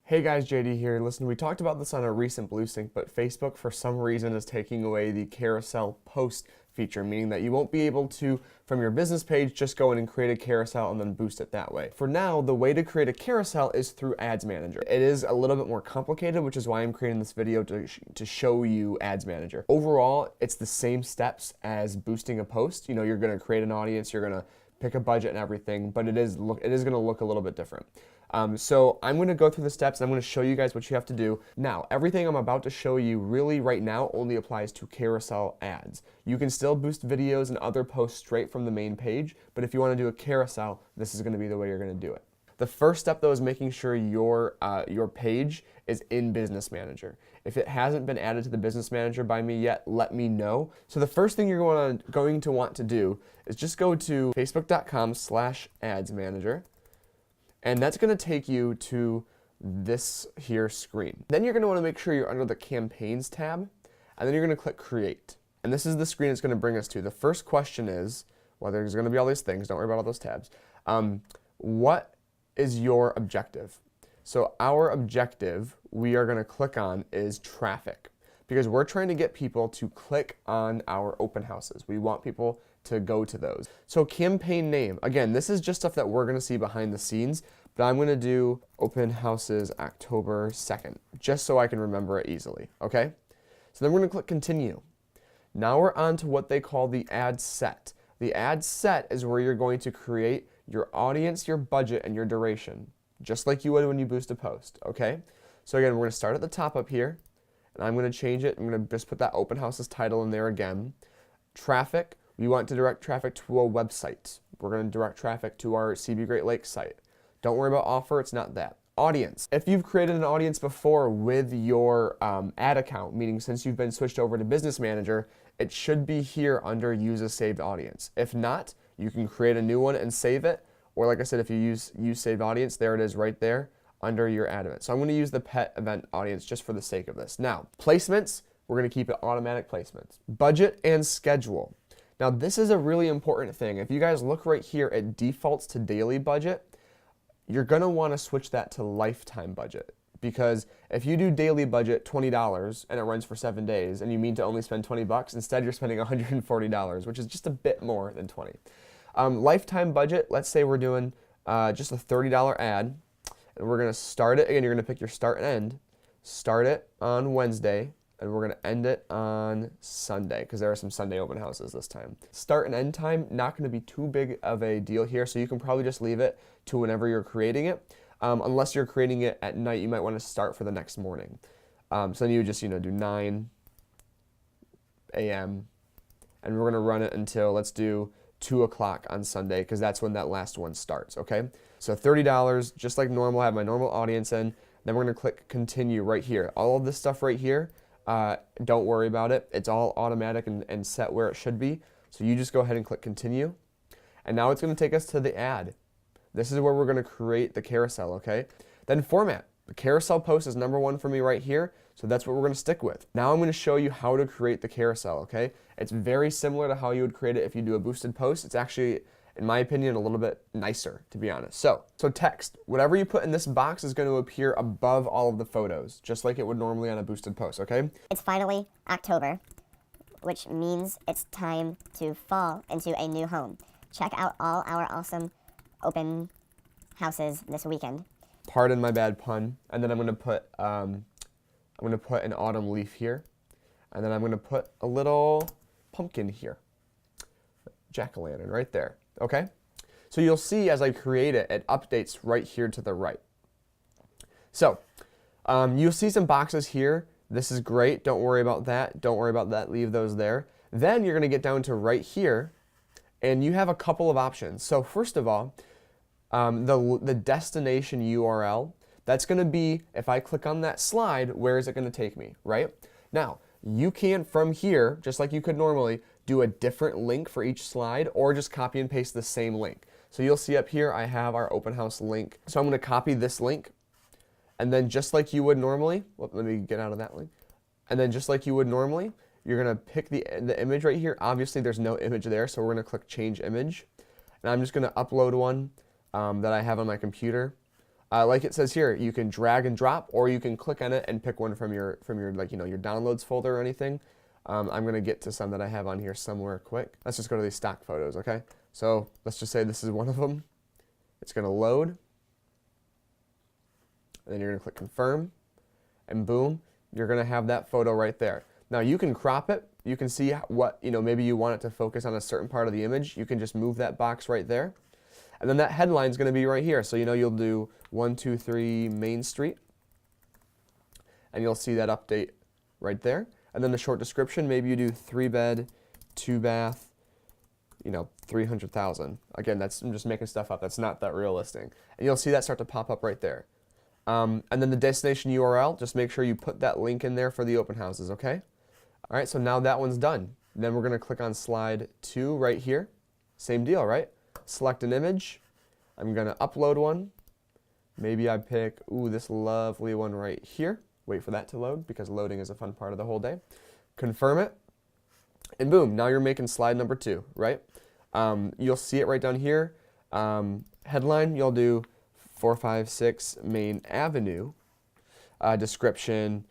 Hey guys, JD here. Listen, we talked about this on a recent BlueSync, but Facebook for some reason is taking away the carousel post feature, meaning that you won't be able to, from your business page, just go in and create a carousel and then boost it that way. For now, the way to create a carousel is through Ads Manager. It is a little bit more complicated, which is why I'm creating this video to show you Ads Manager. Overall, it's the same steps as boosting a post. You know, you're going to create an audience, you're going to pick a budget and everything, but it is going to look a little bit different. So I'm going to go through the steps and I'm going to show you guys what you have to do. Now, everything I'm about to show you really right now only applies to carousel ads. You can still boost videos and other posts straight from the main page, but if you want to do a carousel, this is going to be the way you're going to do it. The first step though is making sure your page is in Business Manager. If it hasn't been added to the Business Manager by me yet, let me know. So the first thing you're going to want to do is just go to facebook.com/adsmanager. And that's going to take you to this here screen. Then you're going to want to make sure you're under the Campaigns tab, and then you're going to click Create. And this is the screen it's going to bring us to. The first question is, well, there's going to be all these things. Don't worry about all those tabs. What is your objective? So our objective we are going to click on is traffic, because we're trying to get people to click on our open houses. We want people to go to those. So campaign name, again, this is just stuff that we're going to see behind the scenes, but I'm going to do open houses October 2nd, just so I can remember it easily, okay? So then we're going to click continue. Now we're on to what they call the ad set. The ad set is where you're going to create your audience, your budget, and your duration, just like you would when you boost a post, okay? So again, we're going to start at the top up here, and I'm going to change it. I'm going to just put that open houses title in there again. Traffic, we want to direct traffic to a website. We're going to direct traffic to our CB Great Lakes site. Don't worry about offer, it's not that. Audience. If you've created an audience before with your ad account, meaning since you've been switched over to Business Manager, it should be here under Use a Saved Audience. If not, you can create a new one and save it. Or like I said, if you use Saved Audience, there it is right there under your ad event. So I'm going to use the pet event audience just for the sake of this. Now, placements, we're going to keep it automatic placements. Budget and schedule. Now this is a really important thing. If you guys look right here, it defaults to daily budget. You're going to want to switch that to lifetime budget, because if you do daily budget $20 and it runs for 7 days and you mean to only spend 20 bucks, instead you're spending $140, which is just a bit more than 20. Lifetime budget, let's say we're doing just a $30 ad, and we're going to start it. Again, you're going to pick your start and end. Start it on Wednesday, and we're going to end it on Sunday, because there are some Sunday open houses this time. Start and end time, not going to be too big of a deal here, so you can probably just leave it to whenever you're creating it. Unless you're creating it at night, you might want to start for the next morning. So then you would just do 9 a.m., and we're going to run it until, let's do 2 o'clock on Sunday, because that's when that last one starts, okay? So $30, just like normal, I have my normal audience in. Then we're going to click continue right here. All of this stuff right here, don't worry about it. It's all automatic and set where it should be. So you just go ahead and click continue. And now it's going to take us to the ad. This is where we're going to create the carousel, okay? Then format. The carousel post is #1 for me right here, so that's what we're going to stick with. Now I'm going to show you how to create the carousel, okay? It's very similar to how you would create it if you do a boosted post. It's actually, in my opinion, a little bit nicer, to be honest. So text, whatever you put in this box is going to appear above all of the photos, just like it would normally on a boosted post, okay? It's finally October, which means it's time to fall into a new home. Check out all our awesome open houses this weekend. Pardon my bad pun. And then I'm going to put an autumn leaf here, and then I'm going to put a little pumpkin here, jack-o'-lantern right there. Okay, so you'll see as I create it, it updates right here to the right. So you'll see some boxes here. This is great. Don't worry about that. Don't worry about that. Leave those there. Then you're going to get down to right here, and you have a couple of options. So first of all, the destination URL, that's going to be, if I click on that slide, where is it going to take me, right? Now, you can, from here, just like you could normally, do a different link for each slide, or just copy and paste the same link. So you'll see up here, I have our open house link. So I'm going to copy this link, and then just like you would normally, well, let me get out of that link. And then just like you would normally, you're going to pick the image right here. Obviously, there's no image there, so we're going to click Change Image. And I'm just going to upload one that I have on my computer. Like it says here, you can drag and drop, or you can click on it and pick one from your like your downloads folder or anything. I'm gonna get to some that I have on here somewhere quick. Let's just go to these stock photos, okay? So let's just say this is one of them. It's gonna load, and then you're gonna click confirm, and boom, you're gonna have that photo right there. Now you can crop it. You can see what, maybe you want it to focus on a certain part of the image. You can just move that box right there. And then that headline is going to be right here. So you'll do 123 Main Street. And you'll see that update right there. And then the short description, maybe you do 3-bed, 2-bath, 300,000. Again, I'm just making stuff up. That's not that realistic. And you'll see that start to pop up right there. And then the destination URL, just make sure you put that link in there for the open houses, okay? All right, so now that one's done. Then we're going to click on slide 2 right here. Same deal, right? Select an image. I'm going to upload one. Maybe I pick, this lovely one right here. Wait for that to load because loading is a fun part of the whole day. Confirm it. And boom, now you're making slide number 2, right? You'll see it right down here. Headline, you'll do 456 Main Avenue. Description,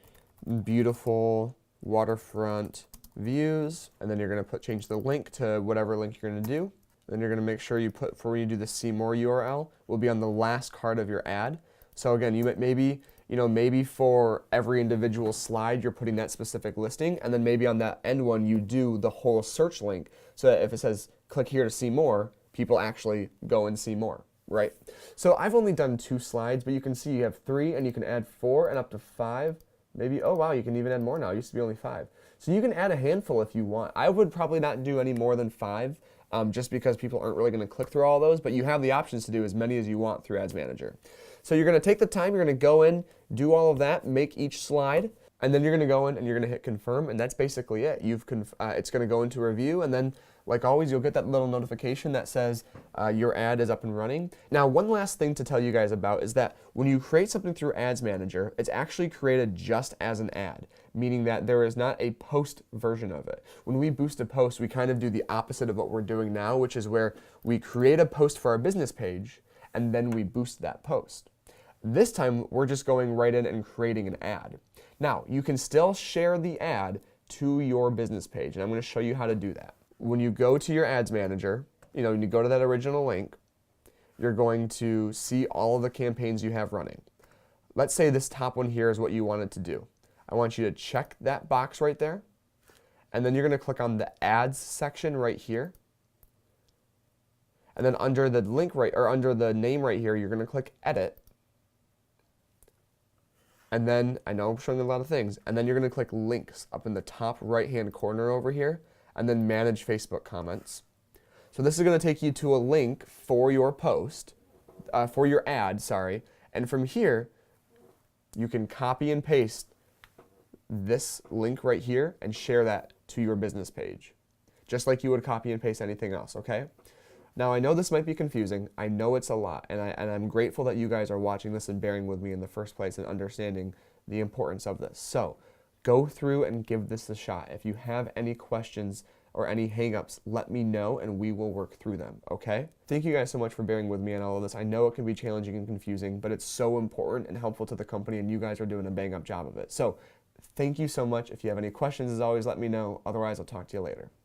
beautiful waterfront views, and then you're going to change the link to whatever link you're going to do. Then you're going to make sure you put, for when you do the see more URL, will be on the last card of your ad. So again, you maybe for every individual slide you're putting that specific listing, and then maybe on that end one you do the whole search link, so that if it says click here to see more, people actually go and see more, right? So I've only done 2 slides, but you can see you have 3, and you can add 4 and up to 5. Maybe, oh wow, you can even add more now. It used to be only 5. So you can add a handful if you want. I would probably not do any more than 5, just because people aren't really going to click through all those, but you have the options to do as many as you want through Ads Manager. So you're going to take the time, you're going to go in, do all of that, make each slide, and then you're going to go in and you're going to hit confirm, and that's basically it. It's going to go into review, and then like always, you'll get that little notification that says your ad is up and running. Now, one last thing to tell you guys about is that when you create something through Ads Manager, it's actually created just as an ad, meaning that there is not a post version of it. When we boost a post, we kind of do the opposite of what we're doing now, which is where we create a post for our business page, and then we boost that post. This time, we're just going right in and creating an ad. Now, you can still share the ad to your business page, and I'm going to show you how to do that. When you go to your Ads Manager, when you go to that original link, you're going to see all of the campaigns you have running. Let's say this top one here is what you wanted to do. I want you to check that box right there, and then you're going to click on the Ads section right here. And then under the link under the name right here, you're going to click Edit. And then, I know I'm showing a lot of things, and then you're going to click Links up in the top right-hand corner over here, and then Manage Facebook Comments. So this is going to take you to a link for your post, for your ad, sorry, and from here, you can copy and paste this link right here and share that to your business page, just like you would copy and paste anything else, okay? Now, I know this might be confusing. I know it's a lot, and I'm grateful that you guys are watching this and bearing with me in the first place and understanding the importance of this. So, go through and give this a shot. If you have any questions or any hangups, let me know and we will work through them, okay? Thank you guys so much for bearing with me on all of this. I know it can be challenging and confusing, but it's so important and helpful to the company, and you guys are doing a bang-up job of it. So, thank you so much. If you have any questions, as always, let me know. Otherwise, I'll talk to you later.